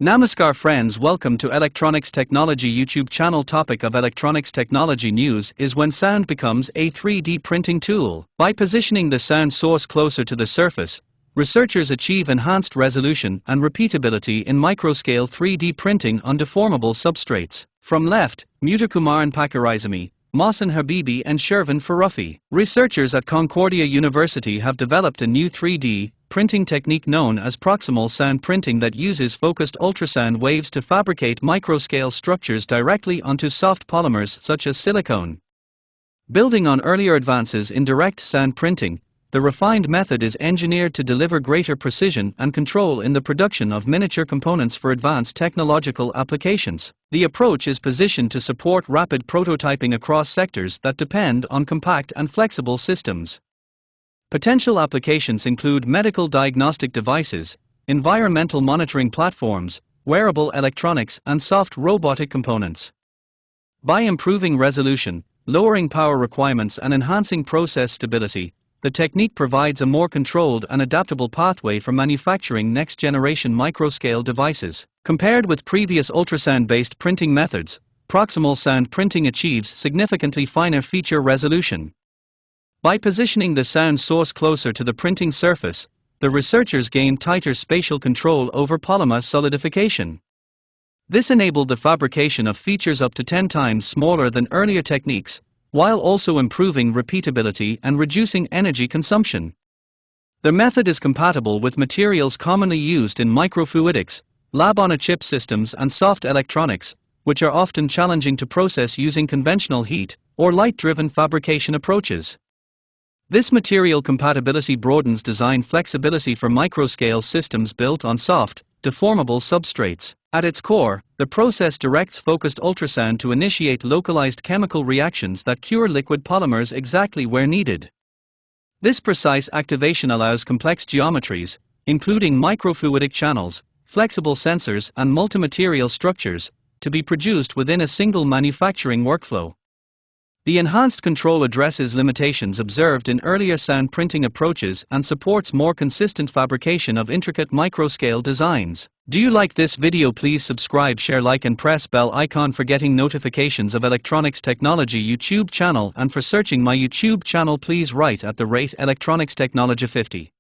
Namaskar friends, welcome to Electronics Technology YouTube channel. Topic of electronics technology news is when sound becomes a 3D printing tool. By positioning the sound source closer to the surface, researchers achieve enhanced resolution and repeatability in microscale 3D printing on deformable substrates. From left, Muthukumaran Pakarizami, Mohsen Habibi and Shervin Farufi. Researchers at Concordia University have developed a new 3D printing technique known as proximal sound printing that uses focused ultrasound waves to fabricate microscale structures directly onto soft polymers such as silicone. Building on earlier advances in direct sound printing, the refined method is engineered to deliver greater precision and control in the production of miniature components for advanced technological applications. The approach is positioned to support rapid prototyping across sectors that depend on compact and flexible systems. Potential applications include medical diagnostic devices, environmental monitoring platforms, wearable electronics, and soft robotic components. By improving resolution, lowering power requirements, and enhancing process stability, the technique provides a more controlled and adaptable pathway for manufacturing next-generation microscale devices. Compared with previous ultrasound-based printing methods, proximal sound printing achieves significantly finer feature resolution. By positioning the sound source closer to the printing surface, the researchers gained tighter spatial control over polymer solidification. This enabled the fabrication of features up to 10 times smaller than earlier techniques, while also improving repeatability and reducing energy consumption. The method is compatible with materials commonly used in microfluidics, lab-on-a-chip systems, and soft electronics, which are often challenging to process using conventional heat or light-driven fabrication approaches. This material compatibility broadens design flexibility for microscale systems built on soft, deformable substrates. At its core, the process directs focused ultrasound to initiate localized chemical reactions that cure liquid polymers exactly where needed. This precise activation allows complex geometries, including microfluidic channels, flexible sensors, and multimaterial structures, to be produced within a single manufacturing workflow. The enhanced control addresses limitations observed in earlier sound printing approaches and supports more consistent fabrication of intricate microscale designs. Do you like this video? Please subscribe, share, like, and press bell icon for getting notifications of Electronics Technology YouTube channel, and for searching my YouTube channel please write @Electronics Technology 50.